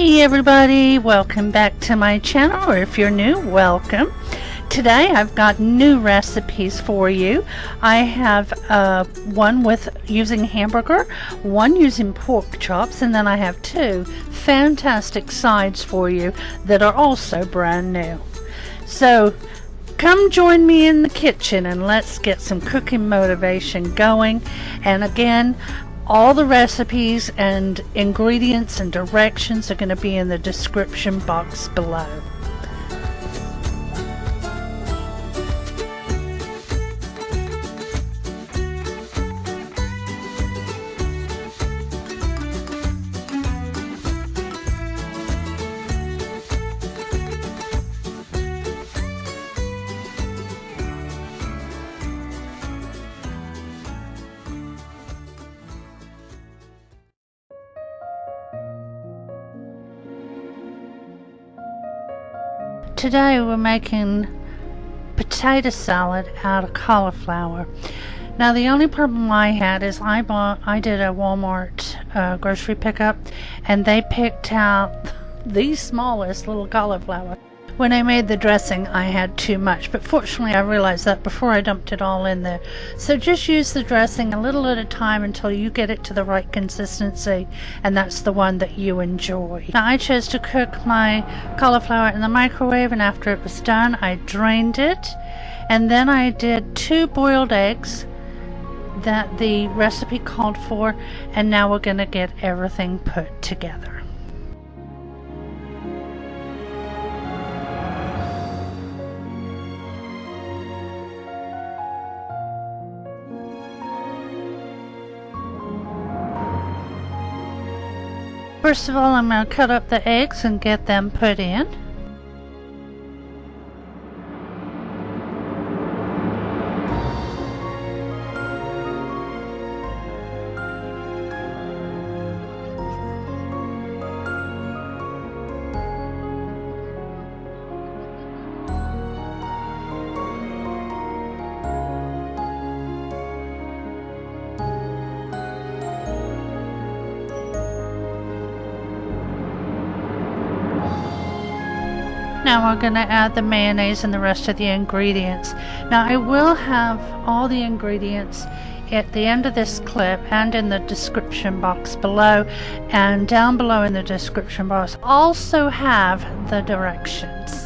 Hey everybody, welcome back to my channel, or if you're new, welcome. Today I've got new recipes for you. I have one with using hamburger, one using pork chops, and then I have two fantastic sides for you that are also brand new. So come join me in the kitchen and let's get some cooking motivation going. And again, all the recipes and ingredients and directions are going to be in the description box below. Today we're making potato salad out of cauliflower. Now the only problem I had is I did a Walmart grocery pickup, and they picked out the smallest little cauliflower. When I made the dressing I had too much, but fortunately I realized that before I dumped it all in there. So just use the dressing a little at a time until you get it to the right consistency, and that's the one that you enjoy. Now I chose to cook my cauliflower in the microwave, and after it was done I drained it, and then I did 2 boiled eggs that the recipe called for, and now we're going to get everything put together. First of all, I'm going to cut up the eggs and get them put in. Now we're going to add the mayonnaise and the rest of the ingredients. Now I will have all the ingredients at the end of this clip and in the description box below, and down below in the description box also have the directions.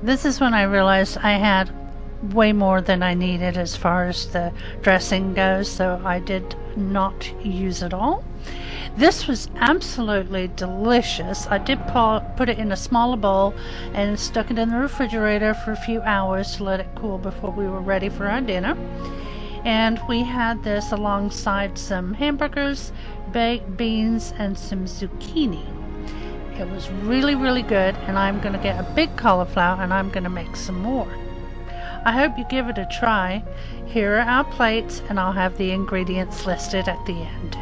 This is when I realized I had way more than I needed as far as the dressing goes, so I did not use it all. This was absolutely delicious. I did put it in a smaller bowl and stuck it in the refrigerator for a few hours to let it cool before we were ready for our dinner. And we had this alongside some hamburgers, baked beans, and some zucchini. It was really good, and I'm going to get a big cauliflower and I'm going to make some more. I hope you give it a try. Here are our plates, and I'll have the ingredients listed at the end.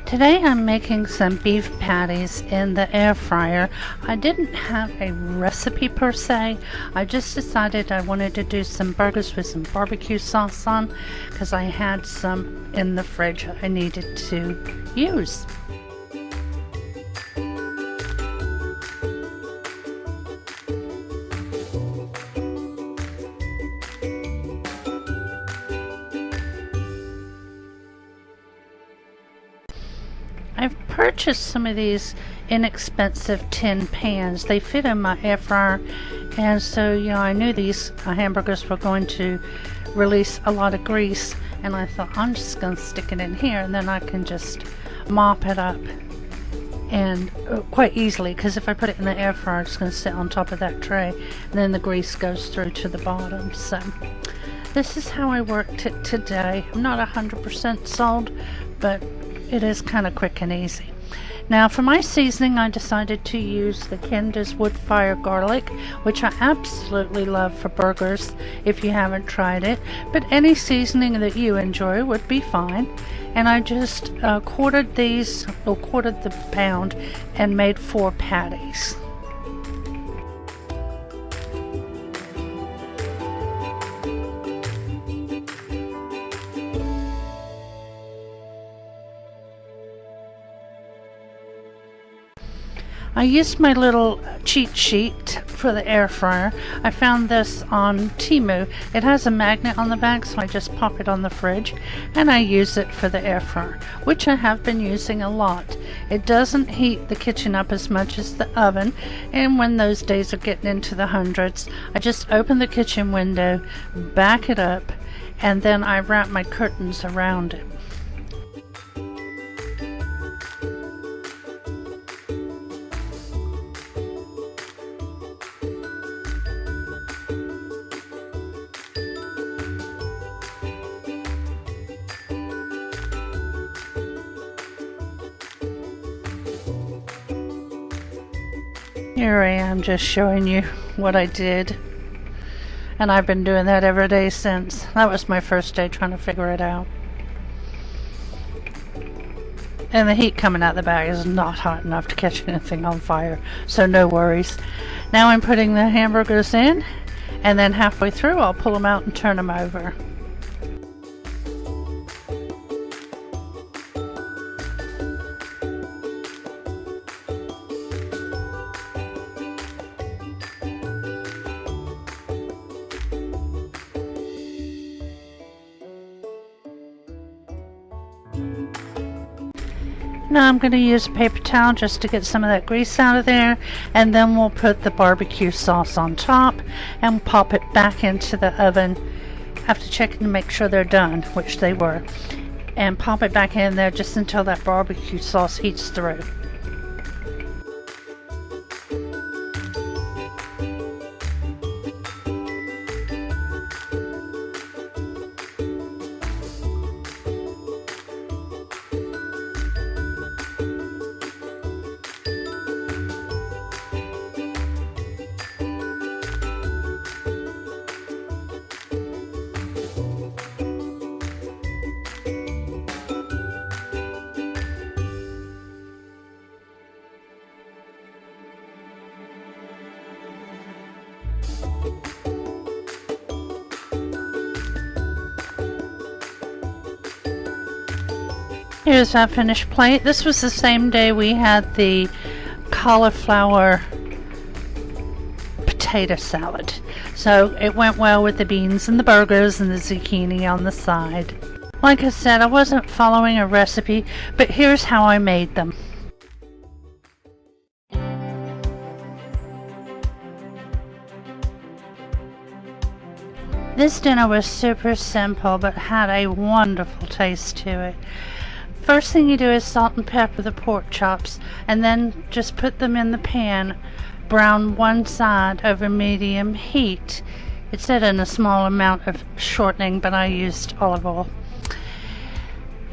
Today I'm making some beef patties in the air fryer. I didn't have a recipe per se. I just decided I wanted to do some burgers with some barbecue sauce on because I had some in the fridge I needed to use. I've purchased some of these inexpensive tin pans. They fit in my air fryer, and so I knew these hamburgers were going to release a lot of grease, and I thought I'm just going to stick it in here and then I can just mop it up and quite easily, because if I put it in the air fryer it's going to sit on top of that tray and then the grease goes through to the bottom. So this is how I worked it today. I'm not 100% sold, but it is kind of quick and easy. Now for my seasoning, I decided to use the Kinder's wood fire garlic, which I absolutely love for burgers if you haven't tried it, but any seasoning that you enjoy would be fine. And I just quartered the pound and made 4 patties. I used my little cheat sheet for the air fryer. I found this on Temu. It has a magnet on the back, so I just pop it on the fridge and I use it for the air fryer, which I have been using a lot. It doesn't heat the kitchen up as much as the oven, and when those days are getting into the hundreds, I just open the kitchen window, back it up, and then I wrap my curtains around it. Here I am just showing you what I did, and I've been doing that every day since. That was my first day trying to figure it out. And the heat coming out the bag is not hot enough to catch anything on fire, so no worries. Now I'm putting the hamburgers in, and then halfway through I'll pull them out and turn them over. Now I'm going to use a paper towel just to get some of that grease out of there, and then we'll put the barbecue sauce on top and pop it back into the oven after checking to make sure they're done, which they were, and pop it back in there just until that barbecue sauce heats through. Here's our finished plate. This was the same day we had the cauliflower potato salad, so it went well with the beans and the burgers and the zucchini on the side. Like I said, I wasn't following a recipe, but here's how I made them. This dinner was super simple but had a wonderful taste to it. First thing you do is salt and pepper the pork chops, and then just put them in the pan. Brown one side over medium heat. It said in a small amount of shortening, but I used olive oil.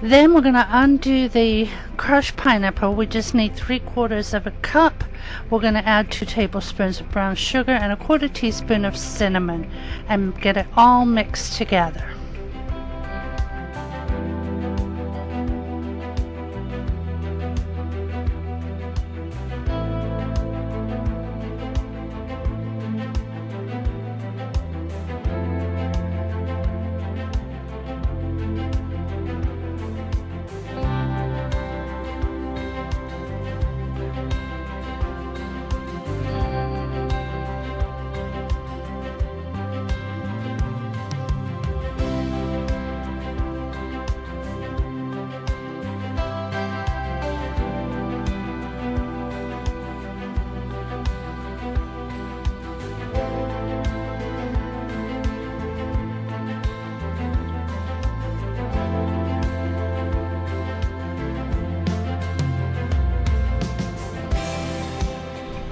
Then we're going to undo the crushed pineapple. We just need 3/4 of a cup. We're going to add 2 tablespoons of brown sugar and a 1/4 teaspoon of cinnamon and get it all mixed together.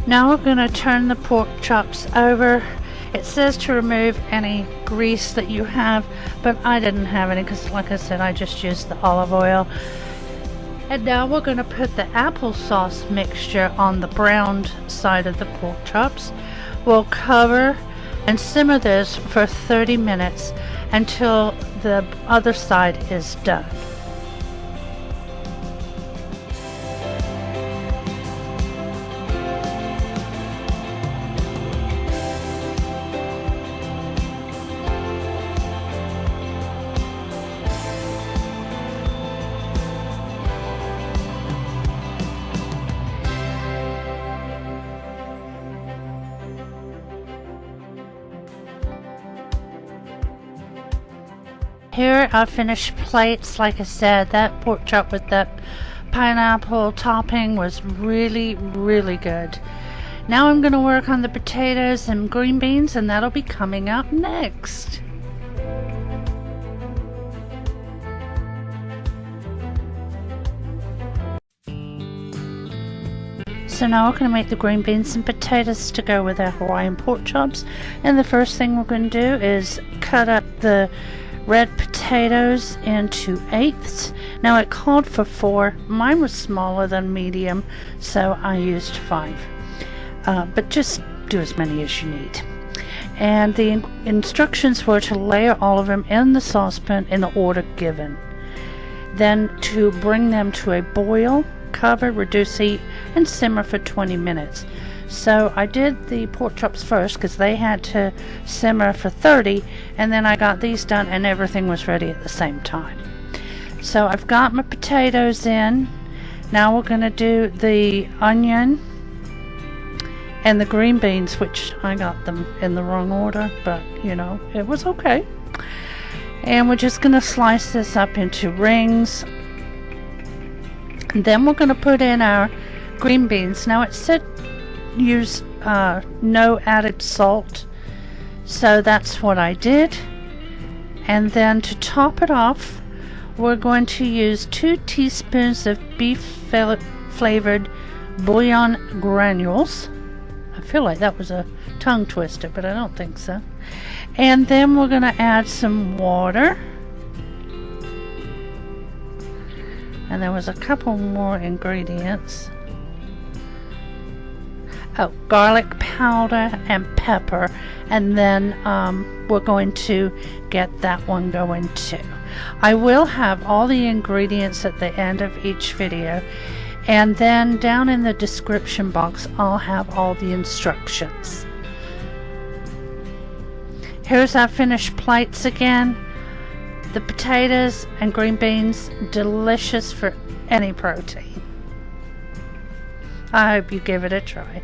Now we're going to turn the pork chops over. It says to remove any grease that you have, but I didn't have any because, like I said, I just used the olive oil. And now we're going to put the applesauce mixture on the browned side of the pork chops. We'll cover and simmer this for 30 minutes until the other side is done. Here are finished plates. Like I said, that pork chop with that pineapple topping was really good. Now I'm going to work on the potatoes and green beans, and that'll be coming up next. So now we're going to make the green beans and potatoes to go with our Hawaiian pork chops. And the first thing we're going to do is cut up the red potatoes into eighths. Now it called for 4. Mine was smaller than medium, so I used 5. But just do as many as you need. And the instructions were to layer all of them in the saucepan in the order given. Then to bring them to a boil, cover, reduce heat, and simmer for 20 minutes. So I did the pork chops first because they had to simmer for 30, and then I got these done and everything was ready at the same time. So I've got my potatoes in. Now we're going to do the onion and the green beans, which I got them in the wrong order, but you know, it was okay. And we're just going to slice this up into rings. And then we're going to put in our green beans. Now it said use no added salt, so that's what I did. And then to top it off, we're going to use 2 teaspoons of beef flavored bouillon granules. I feel like that was a tongue twister, but I don't think so. And then we're going to add some water. And there was a couple more ingredients. Oh, garlic powder and pepper, and then we're going to get that one going too. I will have all the ingredients at the end of each video, and then down in the description box I'll have all the instructions. Here's our finished plates again. The potatoes and green beans, delicious for any protein. I hope you give it a try.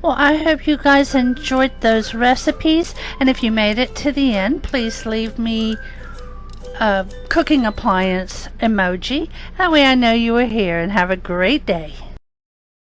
Well, I hope you guys enjoyed those recipes, and if you made it to the end, please leave me a cooking appliance emoji. That way I know you were here, and have a great day.